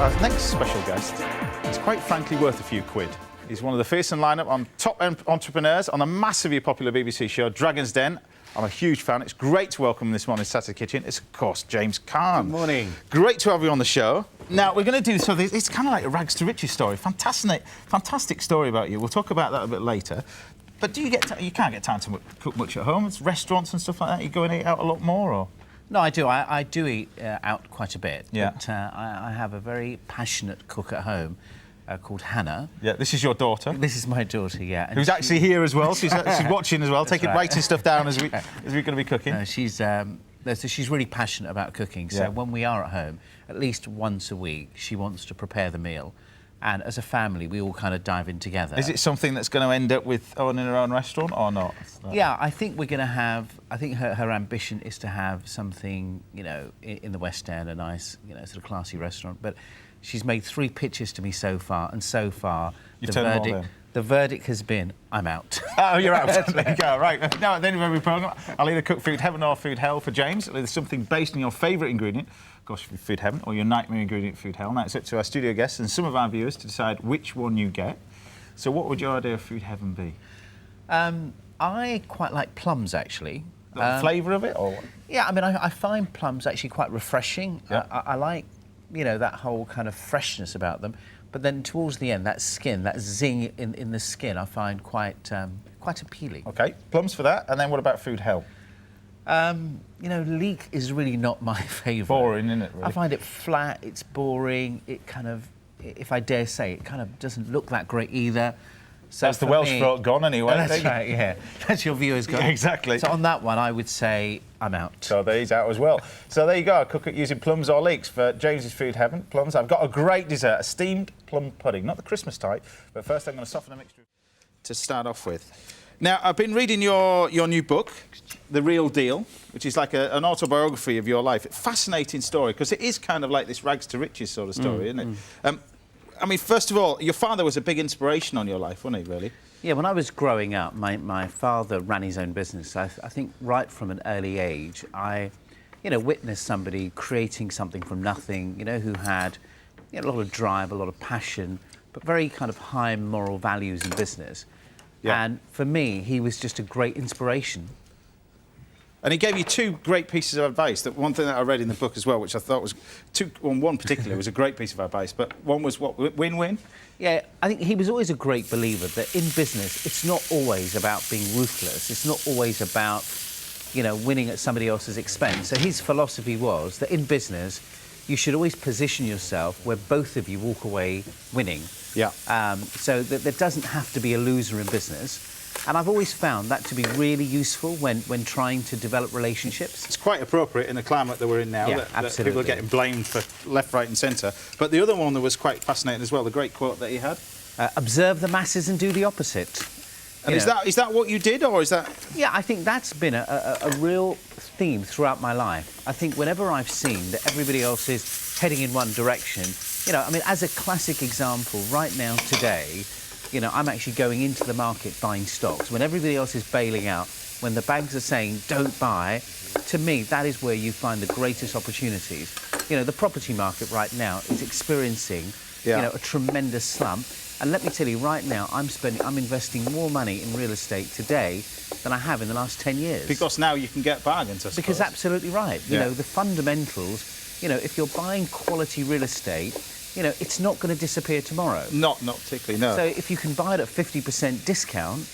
Our next special guest is quite frankly worth a few quid. He's one of the face in lineup on top entrepreneurs on a massively popular BBC show, Dragon's Den. I'm a huge fan. It's great to welcome him this morning to Saturday Kitchen. It's, of course, James Caan. Good morning. Great to have you on the show. Now, we're going to do... So it's kind of like a rags to riches story. Fantastic story about you. We'll talk about that a bit later. But do you get... You can't get time to cook much at home. It's restaurants and stuff like that. You go and eat out a lot more, or...? No, I do. I do eat out quite a bit. Yeah. But I have a very passionate cook at home called Hannah. Yeah, this is your daughter. This is my daughter, yeah. And who's actually here as well. She's watching as well, writing stuff down as we're going to be cooking. She's really passionate about cooking. So when we are at home, at least once a week, she wants to prepare the meal. And as a family, we all kind of dive in together. Is it something that's going to end up with owning her own restaurant or not? Yeah, I think we're going to have... I think her ambition is to have something, you know, in the West End, a nice, you know, sort of classy restaurant. But she's made 3 pitches to me so far, and so far... The verdict has been, I'm out. Oh, you're out. There you go. Right. Now, at the end of every programme, I'll either cook food heaven or food hell for James. It'll either something based on your favourite ingredient, of course, food heaven, or your nightmare ingredient, food hell. Now, it's up to our studio guests and some of our viewers to decide which one you get. So what would your idea of food heaven be? I quite like plums, actually. The flavour of it, or...? Yeah, I mean, I find plums actually quite refreshing. Yeah. I like, you know, that whole kind of freshness about them. But then towards the end, that skin, that zing in the skin, I find quite appealing. OK, plums for that. And then what about food hell? You know, leek is really not my favourite. Boring, isn't it, really? I find it flat, it's boring, it kind of, if I dare say, it kind of doesn't look that great either. So that's the Welsh throat gone, anyway. That's right, yeah. That's your viewers gone. Yeah, exactly. So on that one, I would say I'm out. So he's out as well. So there you go. Cook it using plums or leeks for James's Food Heaven. Plums. I've got a great dessert, a steamed plum pudding. Not the Christmas type, but first I'm going to soften the mixture to start off with. Now, I've been reading your new book, The Real Deal, which is like an autobiography of your life. Fascinating story, because it is kind of like this rags to riches sort of story, isn't it? I mean, first of all, your father was a big inspiration on your life, wasn't he, really? Yeah, when I was growing up, my father ran his own business. I think right from an early age, I, you know, witnessed somebody creating something from nothing, you know, who had, you know, a lot of drive, a lot of passion, but very kind of high moral values in business. Yeah. And for me, he was just a great inspiration. And he gave you 2 great pieces of advice. That one thing that I read in the book as well, which I thought was... one particularly was a great piece of advice, but one was what? Win-win? Yeah, I think he was always a great believer that in business, it's not always about being ruthless. It's not always about, you know, winning at somebody else's expense. So his philosophy was that in business, you should always position yourself where both of you walk away winning. Yeah. So that there doesn't have to be a loser in business. And I've always found that to be really useful when trying to develop relationships. It's quite appropriate in the climate that we're in now, yeah, that people are getting blamed for left, right and centre. But the other one that was quite fascinating as well, the great quote that he had. Observe the masses and do the opposite. And is that what you did, or is that...? Yeah, I think that's been a real theme throughout my life. I think whenever I've seen that everybody else is heading in one direction, you know, I mean, as a classic example, right now, today, you know, I'm actually going into the market buying stocks. When everybody else is bailing out, when the banks are saying, don't buy, to me, that is where you find the greatest opportunities. You know, the property market right now is experiencing, you know, a tremendous slump. And let me tell you, right now, I'm investing more money in real estate today than I have in the last 10 years. Because now you can get bargains, I suppose. Because absolutely right. You know, the fundamentals, you know, if you're buying quality real estate, you know, it's not going to disappear tomorrow. Not particularly, no. So if you can buy it at 50% discount,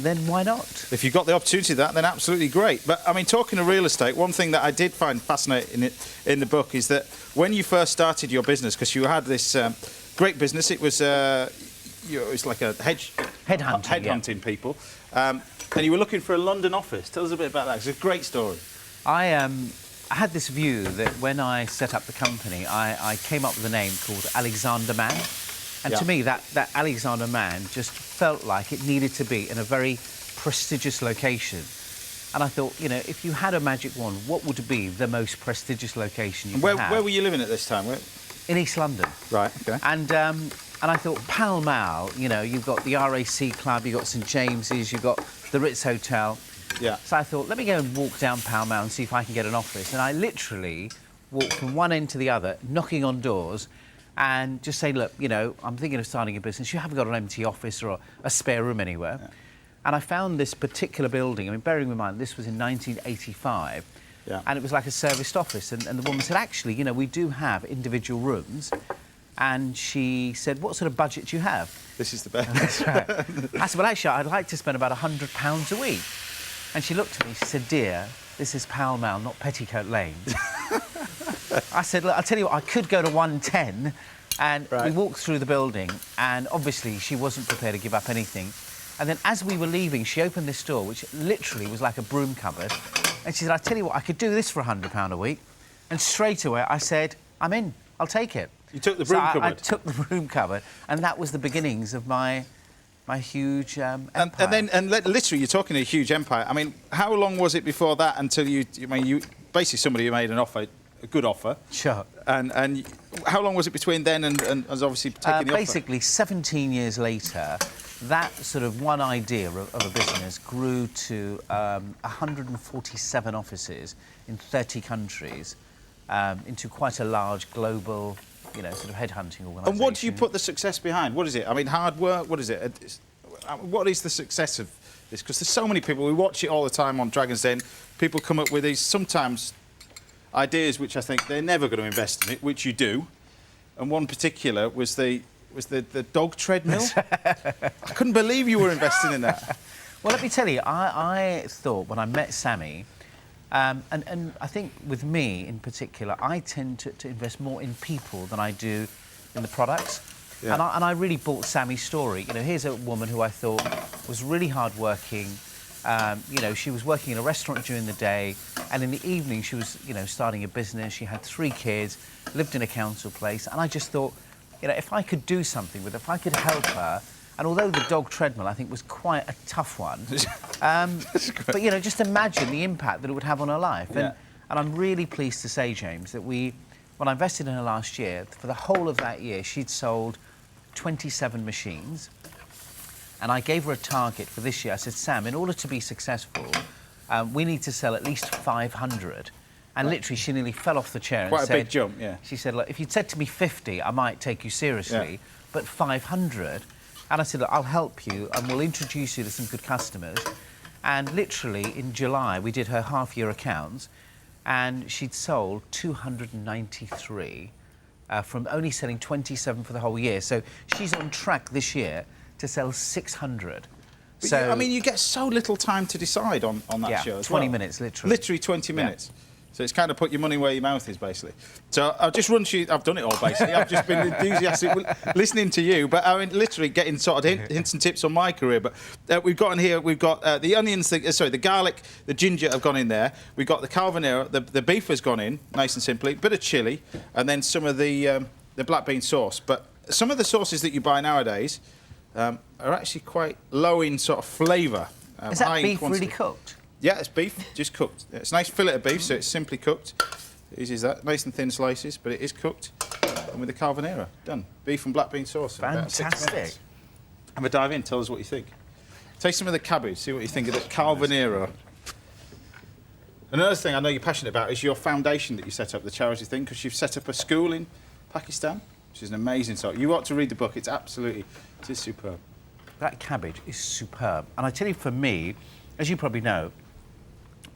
then why not? If you've got the opportunity to that, then absolutely great. But, I mean, talking of real estate, one thing that I did find fascinating in the book is that when you first started your business, because you had this great business, it was like a headhunting people, and you were looking for a London office. Tell us a bit about that. It's a great story. I had this view that when I set up the company, I came up with a name called Alexander Mann. And to me, that Alexander Mann just felt like it needed to be in a very prestigious location. And I thought, you know, if you had a magic wand, what would be the most prestigious location you could have? Where were you living at this time? In East London. Right, OK. And I thought, Pall Mall, you know, you've got the RAC Club, you've got St James's, you've got the Ritz Hotel. Yeah. So I thought, let me go and walk down Pall Mall and see if I can get an office. And I literally walked from one end to the other, knocking on doors. and just say, look, you know, I'm thinking of starting a business. You haven't got an empty office or a spare room anywhere. Yeah. And I found this particular building. I mean, bearing in mind, this was in 1985. Yeah. And it was like a serviced office. And the woman said, actually, you know, we do have individual rooms. And she said, what sort of budget do you have? This is the best. That's right. I said, well, actually, I'd like to spend about £100 a week. And she looked at me, she said, dear, this is Pall Mall, not Petticoat Lane. I said, look, I'll tell you what, I could go to 110. And we walked through the building, and obviously she wasn't prepared to give up anything. And then as we were leaving, she opened this door, which literally was like a broom cupboard. And she said, I tell you what, I could do this for £100 a week. And straight away, I said, I'm in, I'll take it. You took the broom cupboard? I took the broom cupboard, and that was the beginnings of my huge empire. And literally, you're talking a huge empire. I mean, how long was it before that until you basically somebody who made an offer, a good offer? Sure. And how long was it between then and obviously taking the offer? Basically, 17 years later, that sort of one idea of a business grew to 147 offices in 30 countries, into quite a large global, you know, sort of headhunting organisation. And what do you put the success behind? What is it? I mean, hard work? What is it? What is the success of this? Because there's so many people, we watch it all the time on Dragon's Den, people come up with these sometimes ideas which I think they're never going to invest in it, which you do. And one particular was the dog treadmill. I couldn't believe you were investing in that. Well, let me tell you, I thought when I met Sammy, and I think with me in particular, I tend to invest more in people than I do in the products. Yeah. And I really bought Sammy's story. You know, here's a woman who I thought was really hardworking. You know, she was working in a restaurant during the day, and in the evening she was, you know, starting a business. She had 3 kids, lived in a council place, and I just thought, you know, if I could do something with her, if I could help her, and although the dog treadmill, I think, was quite a tough one, but, you know, just imagine the impact that it would have on her life. Yeah. And I'm really pleased to say, James, that when I invested in her last year, for the whole of that year, she'd sold 27 machines. And I gave her a target for this year. I said, Sam, in order to be successful, we need to sell at least 500. And literally, she nearly fell off the chair and said... Quite a big jump, yeah. She said, look, if you'd said to me 50, I might take you seriously, but 500... And I said, look, I'll help you, and we'll introduce you to some good customers. And literally, in July, we did her half-year accounts, and she'd sold 293 from only selling 27 for the whole year. So she's on track this year to sell 600. But so, I mean, you get so little time to decide on that show as 20 well. minutes, literally. Literally 20 minutes. Yeah. So it's kind of put your money where your mouth is, basically. So I'll just run through... I've done it all, basically. I've just been enthusiastic listening to you, but I mean, literally getting sort of hints and tips on my career. But we've got in here, we've got the onions, the garlic, the ginger have gone in there. We've got the carbonara, the beef has gone in, nice and simply, bit of chilli, and then some of the black bean sauce. But some of the sauces that you buy nowadays are actually quite low in sort of flavour. Is that beef really cooked? Yeah, it's beef, just cooked. It's a nice fillet of beef, so it's simply cooked. It is that, nice and thin slices, but it is cooked. And with the carbonara, done. Beef and black bean sauce. Fantastic. Have a dive in, tell us what you think. Taste some of the cabbage, see what you think of the carbonara. Another thing I know you're passionate about is your foundation that you set up, the charity thing, because you've set up a school in Pakistan, which is an amazing sort. You ought to read the book, it is superb. That cabbage is superb. And I tell you, for me, as you probably know,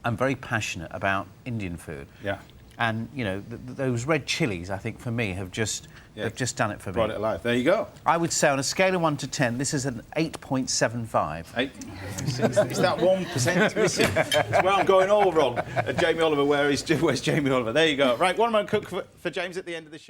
I'm very passionate about Indian food. Yeah. And, you know, those red chilies, I think, for me, have just done it for me. Brought it alive. There you go. I would say, on a scale of 1 to 10, this is an 8.75. It's that 1% missing. It's where I'm going all wrong. And Jamie Oliver, where's Jamie Oliver? There you go. Right, one more cook for James at the end of the show.